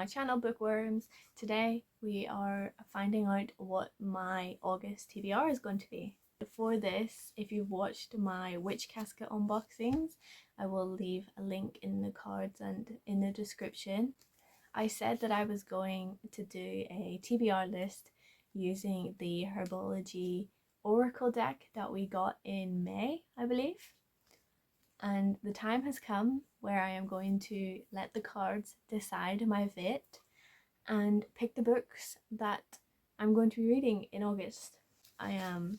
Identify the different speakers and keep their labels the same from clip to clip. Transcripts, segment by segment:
Speaker 1: channel, Bookworms. Today we are finding out what my August TBR is going to be. Before this, if you've watched my Witch Casket unboxings, I will leave a link in the cards and in the description. I said that I was going to do a TBR list using the Herbology Oracle deck that we got in May, I believe. And the time has come where I am going to let the cards decide my fate and pick the books that I'm going to be reading in August. I am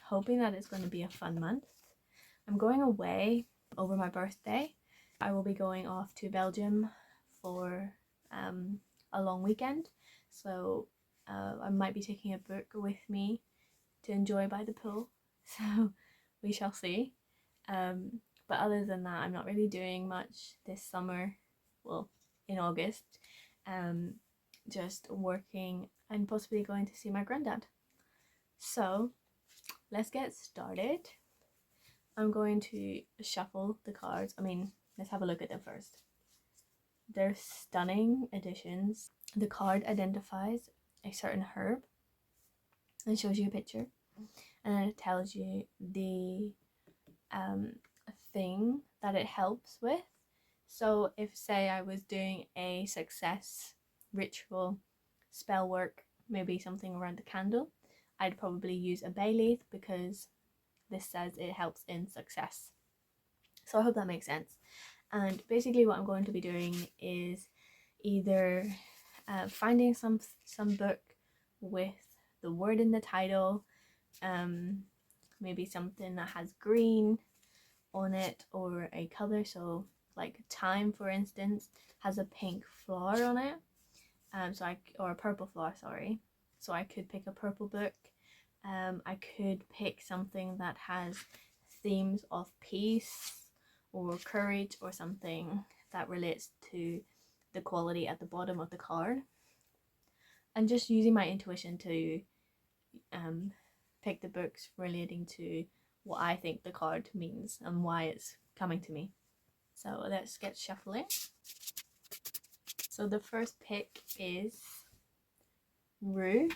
Speaker 1: hoping that it's going to be a fun month. I'm going away over my birthday. I will be going off to Belgium for a long weekend, so I might be taking a book with me to enjoy by the pool, so we shall see. But other than that, I'm not really doing much this summer, well, in August. Just working and possibly going to see my granddad. So let's get started. I'm going to shuffle the cards. Let's have a look at them first. They're stunning editions. The card identifies a certain herb and shows you a picture, and then it tells you the thing that it helps with. So if, say, I was doing a success ritual, spell work, maybe something around the candle, I'd probably use a bay leaf because this says it helps in success. So I hope that makes sense. And basically what I'm going to be doing is either finding some book with the word in the title, maybe something that has green on it or a color, so like Time, for instance, has a pink flower on it, or a purple flower, sorry, so I could pick a purple book. I could pick something that has themes of peace or courage or something that relates to the quality at the bottom of the card, and just using my intuition to pick the books relating to what I think the card means and why it's coming to me. So let's get shuffling. So the first pick is Rue,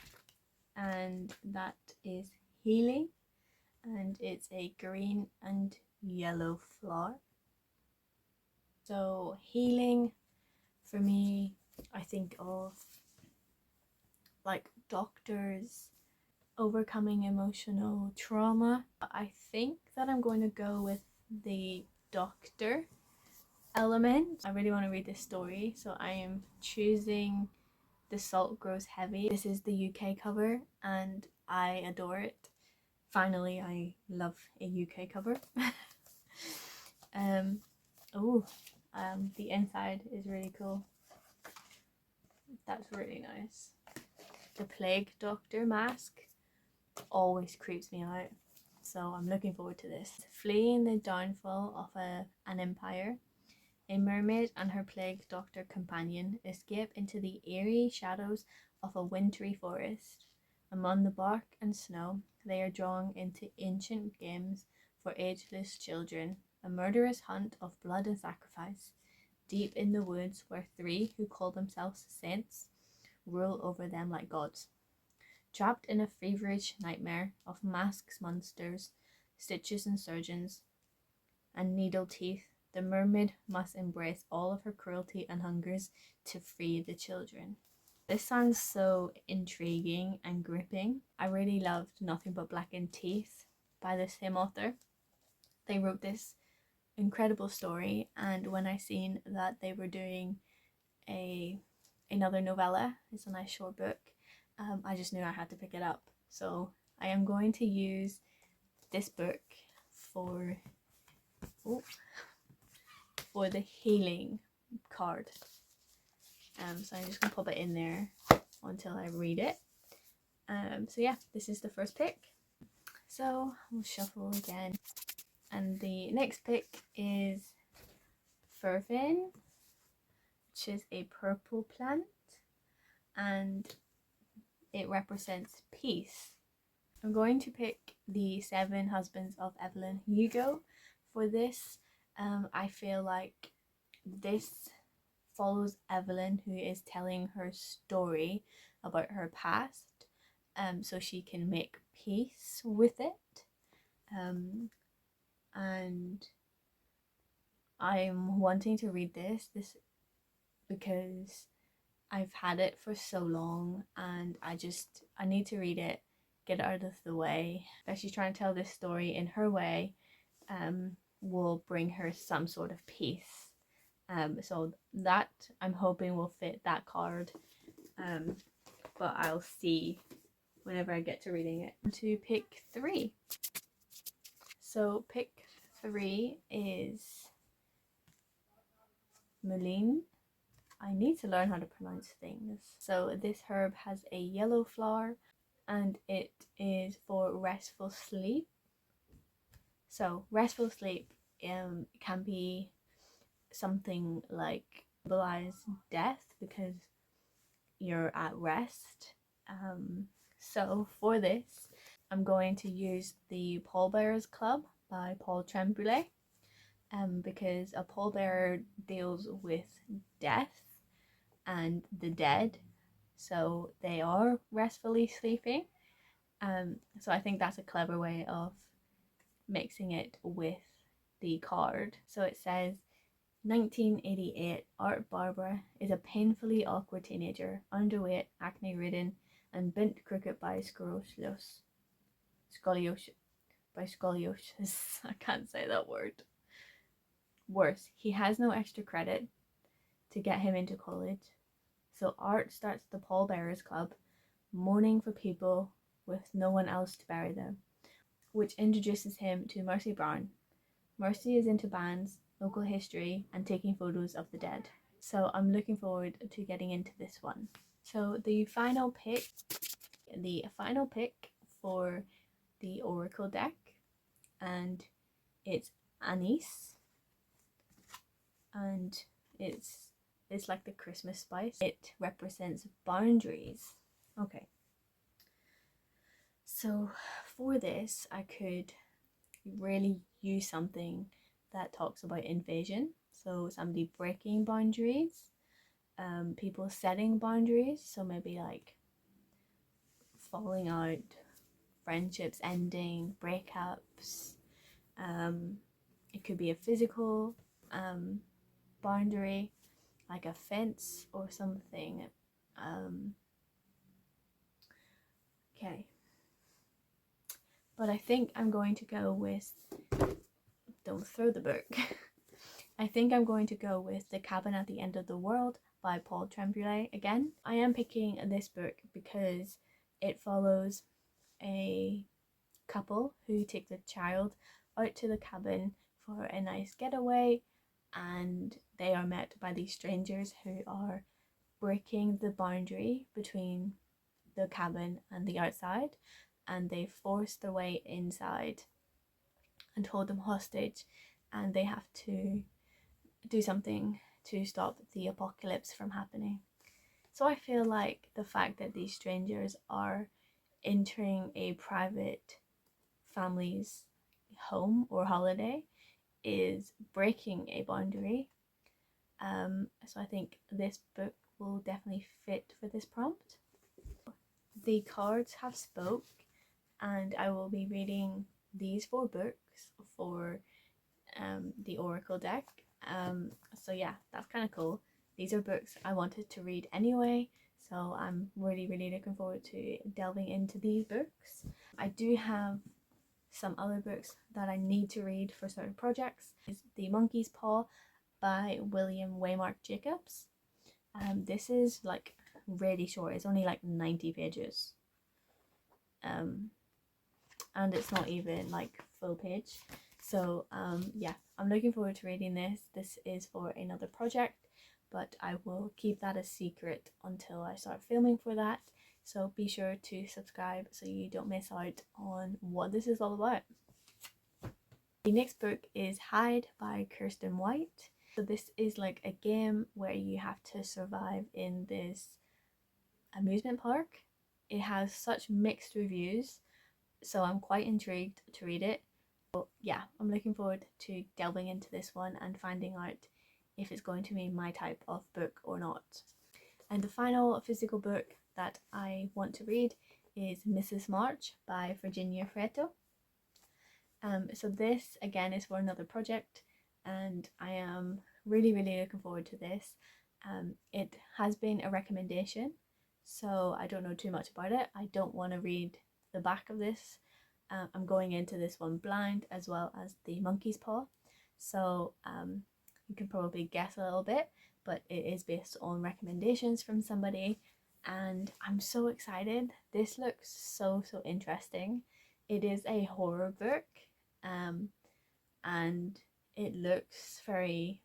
Speaker 1: and that is healing, and it's a green and yellow flower. So healing, for me, I think of like doctors overcoming emotional trauma. I think that I'm going to go with the doctor element. I really want to read this story, so I am choosing The Salt Grows Heavy. This is the UK cover and I adore it. Finally, I love a UK cover. The inside is really cool. That's really nice. The Plague Doctor mask always creeps me out, so I'm looking forward to this. Fleeing the downfall of an empire, a mermaid and her plague doctor companion escape into the eerie shadows of a wintry forest. Among the bark and snow, they are drawn into ancient games for ageless children, a murderous hunt of blood and sacrifice, deep in the woods where three who call themselves saints rule over them like gods. Trapped in a feverish nightmare of masks, monsters, stitches and surgeons, and needle teeth, the mermaid must embrace all of her cruelty and hungers to free the children. This sounds so intriguing and gripping. I really loved Nothing But Blackened Teeth by the same author. They wrote this incredible story, and when I seen that they were doing another novella, it's a nice short book, I just knew I had to pick it up. So I am going to use this book for the healing card. So I'm just gonna pop it in there until I read it. So yeah, this is the first pick. So we'll shuffle again, and the next pick is Fervin, which is a purple plant, and it represents peace. I'm going to pick the Seven Husbands of Evelyn Hugo for this. I feel like this follows Evelyn, who is telling her story about her past, so she can make peace with it. And I'm wanting to read this because I've had it for so long, and I need to read it, get it out of the way. That she's trying to tell this story in her way will bring her some sort of peace. So that I'm hoping will fit that card. But I'll see whenever I get to reading it. To pick 3. So pick 3 is Mullein. I need to learn how to pronounce things. So this herb has a yellow flower and it is for restful sleep. So restful sleep can be something like symbolize death because you're at rest. So for this, I'm going to use the Pallbearers Club by Paul Tremblay, because a pallbearer deals with death and the dead, so they are restfully sleeping. So I think that's a clever way of mixing it with the card. So it says, 1988, Art Barbara is a painfully awkward teenager, underweight, acne-ridden, and bent crooked by scoliosis. I can't say that word. Worse, he has no extra credit to get him into college. So Art starts the Pallbearers Club, mourning for people with no one else to bury them, which introduces him to Mercy Brown. Mercy is into bands, local history, and taking photos of the dead. So I'm looking forward to getting into this one. So the final pick for the Oracle deck, and it's anise, and it's like the Christmas spice. It represents boundaries. Okay. So for this, I could really use something that talks about invasion. So somebody breaking boundaries, people setting boundaries. So maybe like falling out, friendships ending, breakups. It could be a physical boundary, like a fence or something. Okay. But I think I'm going to go with, don't throw the book. I think I'm going to go with The Cabin at the End of the World by Paul Tremblay again. I am picking this book because it follows a couple who take the child out to the cabin for a nice getaway, and they are met by these strangers who are breaking the boundary between the cabin and the outside, and they force their way inside and hold them hostage, and they have to do something to stop the apocalypse from happening. So I feel like the fact that these strangers are entering a private family's home or holiday is breaking a boundary. So I think this book will definitely fit for this prompt. The cards have spoke, and I will be reading these 4 books for the Oracle deck. So yeah, that's kind of cool. These are books I wanted to read anyway, so I'm really looking forward to delving into these books. I do have some other books that I need to read for certain projects. Is The Monkey's Paw by William Waymark Jacobs. This is like really short. It's only like 90 pages. And it's not even like full page. So yeah, I'm looking forward to reading this. This is for another project, but I will keep that a secret until I start filming for that. So be sure to subscribe so you don't miss out on what this is all about. The next book is Hide by Kirsten White. So this is like a game where you have to survive in this amusement park. It has such mixed reviews, so I'm quite intrigued to read it. But yeah, I'm looking forward to delving into this one and finding out if it's going to be my type of book or not. And the final physical book that I want to read is Mrs. March by Virginia Fretto. So this again is for another project, and I am really looking forward to this. It has been a recommendation, so I don't know too much about it. I don't want to read the back of this. I'm going into this one blind, as well as the monkey's paw, so you can probably guess a little bit, but it is based on recommendations from somebody, and I'm so excited. This looks so interesting. It is a horror book, and it looks very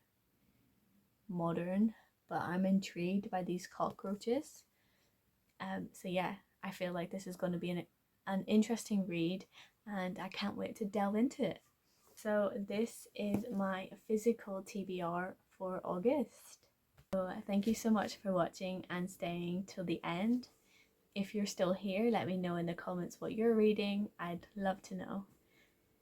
Speaker 1: modern, but I'm intrigued by these cockroaches. So yeah, I feel like this is going to be an interesting read, and I can't wait to delve into it. So this is my physical TBR for August. So thank you so much for watching and staying till the end. If you're still here, let me know in the comments what you're reading. I'd love to know.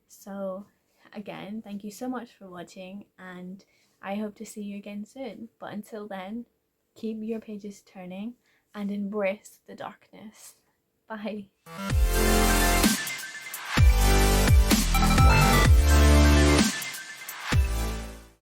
Speaker 1: So again, thank you so much for watching, and I hope to see you again soon. But until then, keep your pages turning and embrace the darkness. Bye.